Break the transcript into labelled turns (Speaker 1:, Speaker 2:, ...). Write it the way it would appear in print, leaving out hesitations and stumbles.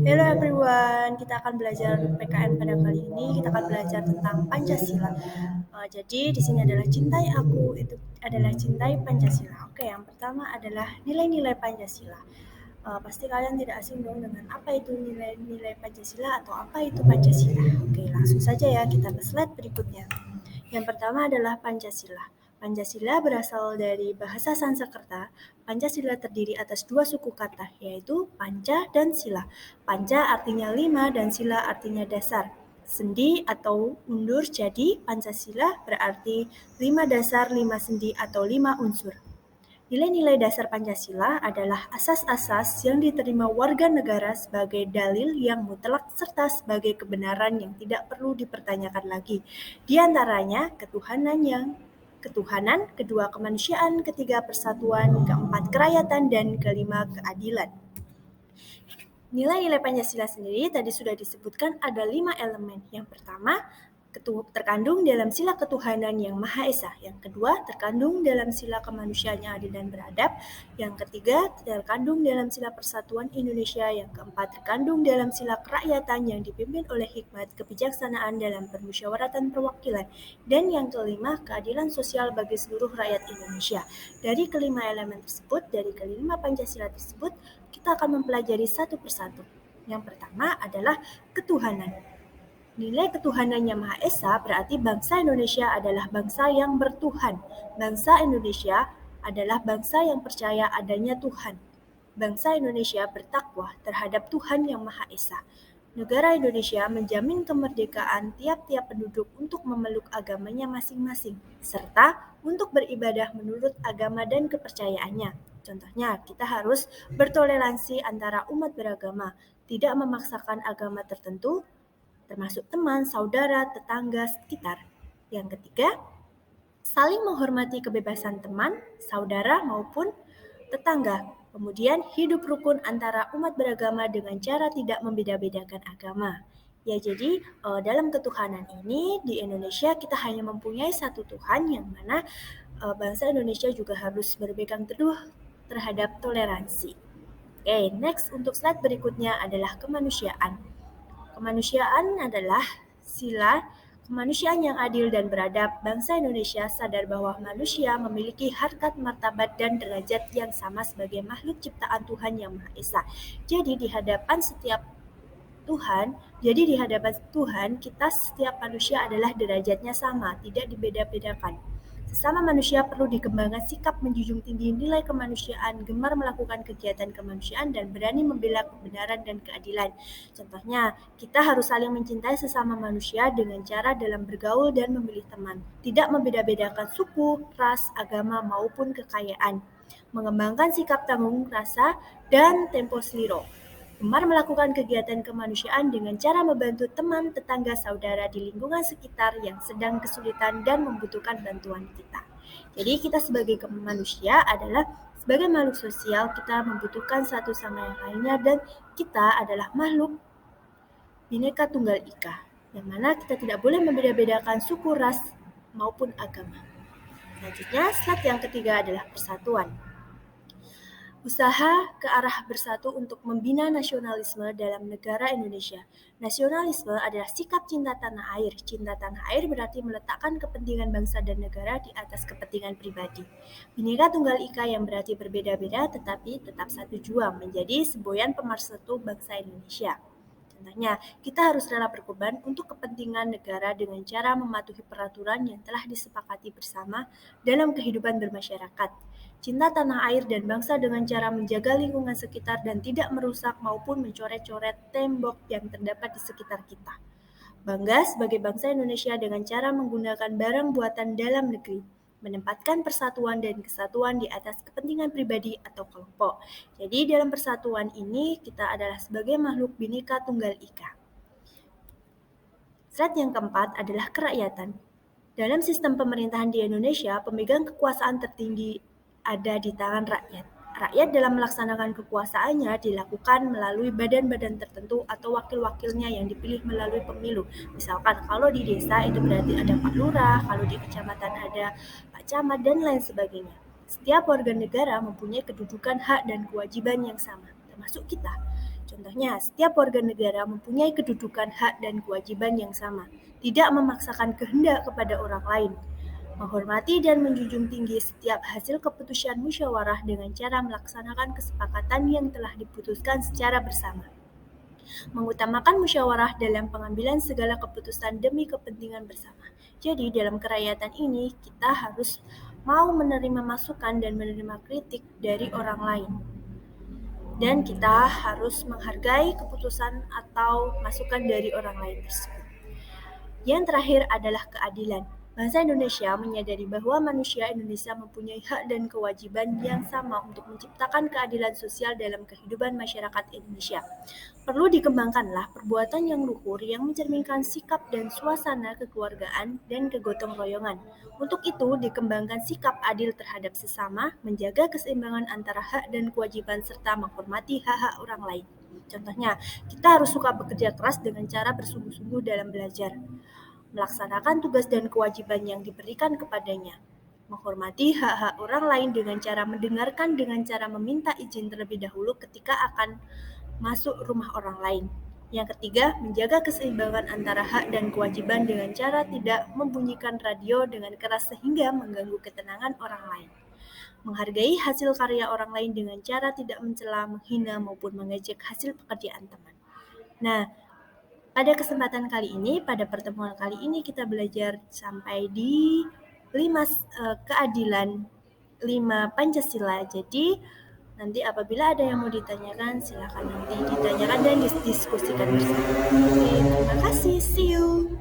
Speaker 1: Hello everyone, kita akan belajar PKN pada kali ini. Kita akan belajar tentang Pancasila. Jadi di sini adalah cintai aku, itu adalah cintai Pancasila. Oke, yang pertama adalah nilai-nilai Pancasila. Pasti kalian tidak asing dong dengan apa itu nilai-nilai Pancasila atau apa itu Pancasila. Oke, langsung saja ya kita ke slide berikutnya. Yang pertama adalah Pancasila. Pancasila berasal dari bahasa Sanskerta. Pancasila terdiri atas dua suku kata, yaitu panca dan sila. Panca artinya 5 dan sila artinya dasar. Sendi atau undur jadi Pancasila berarti 5 dasar, 5 sendi atau 5 unsur. Nilai-nilai dasar Pancasila adalah asas-asas yang diterima warga negara sebagai dalil yang mutlak serta sebagai kebenaran yang tidak perlu dipertanyakan lagi. Di antaranya ketuhanan, kedua kemanusiaan, ketiga persatuan, keempat kerakyatan, dan kelima keadilan. Nilai-nilai Pancasila sendiri tadi sudah disebutkan ada 5 elemen. Yang pertama, terkandung dalam sila ketuhanan yang Maha Esa. Yang kedua, terkandung dalam sila kemanusiaan yang adil dan beradab. Yang ketiga, terkandung dalam sila persatuan Indonesia. Yang keempat, terkandung dalam sila kerakyatan yang dipimpin oleh hikmat kebijaksanaan dalam permusyawaratan perwakilan. Dan yang kelima, keadilan sosial bagi seluruh rakyat Indonesia. Dari kelima elemen tersebut, dari kelima Pancasila tersebut, kita akan mempelajari satu persatu. Yang pertama adalah ketuhanan. Nilai ketuhanannya Maha Esa berarti bangsa Indonesia adalah bangsa yang bertuhan. Bangsa Indonesia adalah bangsa yang percaya adanya Tuhan. Bangsa Indonesia bertakwa terhadap Tuhan yang Maha Esa. Negara Indonesia menjamin kemerdekaan tiap-tiap penduduk untuk memeluk agamanya masing-masing, serta untuk beribadah menurut agama dan kepercayaannya. Contohnya, kita harus bertoleransi antara umat beragama, tidak memaksakan agama tertentu, termasuk teman, saudara, tetangga, sekitar. Yang ketiga, saling menghormati kebebasan teman, saudara, maupun tetangga. Kemudian, hidup rukun antara umat beragama dengan cara tidak membeda-bedakan agama. Ya, jadi dalam ketuhanan ini di Indonesia kita hanya mempunyai satu Tuhan yang mana bangsa Indonesia juga harus berpegang teguh terhadap toleransi. Oke, next untuk slide berikutnya adalah kemanusiaan. Kemanusiaan adalah sila kemanusiaan yang adil dan beradab. Bangsa Indonesia sadar bahwa manusia memiliki harkat, martabat, dan derajat yang sama sebagai makhluk ciptaan Tuhan yang Maha Esa. Jadi di hadapan Tuhan, kita setiap manusia adalah derajatnya sama, tidak dibeda-bedakan. Sesama manusia perlu dikembangkan sikap menjunjung tinggi nilai kemanusiaan, gemar melakukan kegiatan kemanusiaan, dan berani membela kebenaran dan keadilan. Contohnya, kita harus saling mencintai sesama manusia dengan cara dalam bergaul dan memilih teman, tidak membeda-bedakan suku, ras, agama, maupun kekayaan. Mengembangkan sikap tanggung rasa dan tempo seliro. Gemar melakukan kegiatan kemanusiaan dengan cara membantu teman, tetangga, saudara di lingkungan sekitar yang sedang kesulitan dan membutuhkan bantuan kita. Jadi kita sebagai manusia adalah sebagai makhluk sosial, kita membutuhkan satu sama yang lainnya dan kita adalah makhluk Bhinneka Tunggal Ika, yang mana kita tidak boleh membeda-bedakan suku, ras, maupun agama. Selanjutnya, slide yang ketiga adalah persatuan. Usaha ke arah bersatu untuk membina nasionalisme dalam negara Indonesia. Nasionalisme adalah sikap cinta tanah air. Cinta tanah air berarti meletakkan kepentingan bangsa dan negara di atas kepentingan pribadi. Bhinneka Tunggal Ika yang berarti berbeda-beda tetapi tetap satu jua menjadi semboyan pemersatu bangsa Indonesia. Contohnya, kita harus rela berkorban untuk kepentingan negara dengan cara mematuhi peraturan yang telah disepakati bersama dalam kehidupan bermasyarakat. Cinta tanah air dan bangsa dengan cara menjaga lingkungan sekitar dan tidak merusak maupun mencoret-coret tembok yang terdapat di sekitar kita. Bangga sebagai bangsa Indonesia dengan cara menggunakan barang buatan dalam negeri, menempatkan persatuan dan kesatuan di atas kepentingan pribadi atau kelompok. Jadi dalam persatuan ini kita adalah sebagai makhluk Bhinneka Tunggal Ika. Slide yang keempat adalah kerakyatan. Dalam sistem pemerintahan di Indonesia, pemegang kekuasaan tertinggi ada di tangan rakyat. Rakyat dalam melaksanakan kekuasaannya dilakukan melalui badan-badan tertentu atau wakil-wakilnya yang dipilih melalui pemilu. Misalkan kalau di desa itu berarti ada Pak Lurah, kalau di kecamatan ada Pak Camat, dan lain sebagainya. Setiap warga negara mempunyai kedudukan, hak, dan kewajiban yang sama, termasuk kita. Contohnya, setiap warga negara mempunyai kedudukan, hak, dan kewajiban yang sama, tidak memaksakan kehendak kepada orang lain, menghormati dan menjunjung tinggi setiap hasil keputusan musyawarah dengan cara melaksanakan kesepakatan yang telah diputuskan secara bersama, mengutamakan musyawarah dalam pengambilan segala keputusan demi kepentingan bersama. Jadi dalam kerakyatan ini kita harus mau menerima masukan dan menerima kritik dari orang lain. Dan kita harus menghargai keputusan atau masukan dari orang lain tersebut. Yang terakhir adalah keadilan. Bangsa Indonesia menyadari bahwa manusia Indonesia mempunyai hak dan kewajiban yang sama untuk menciptakan keadilan sosial dalam kehidupan masyarakat Indonesia. Perlu dikembangkanlah perbuatan yang luhur yang mencerminkan sikap dan suasana kekeluargaan dan kegotong royongan. Untuk itu, dikembangkan sikap adil terhadap sesama, menjaga keseimbangan antara hak dan kewajiban serta menghormati hak-hak orang lain. Contohnya, kita harus suka bekerja keras dengan cara bersungguh-sungguh dalam belajar, melaksanakan tugas dan kewajiban yang diberikan kepadanya, menghormati hak-hak orang lain dengan cara mendengarkan dengan cara meminta izin terlebih dahulu ketika akan masuk rumah orang lain. Yang ketiga, menjaga keseimbangan antara hak dan kewajiban dengan cara tidak membunyikan radio dengan keras sehingga mengganggu ketenangan orang lain. Menghargai hasil karya orang lain dengan cara tidak mencela, menghina, maupun mengejek hasil pekerjaan teman. Nah, pada kesempatan kali ini, pada pertemuan kali ini kita belajar sampai di 5 keadilan, 5 Pancasila. Jadi, nanti apabila ada yang mau ditanyakan, silakan nanti ditanyakan dan didiskusikan bersama. Oke, terima kasih. See you.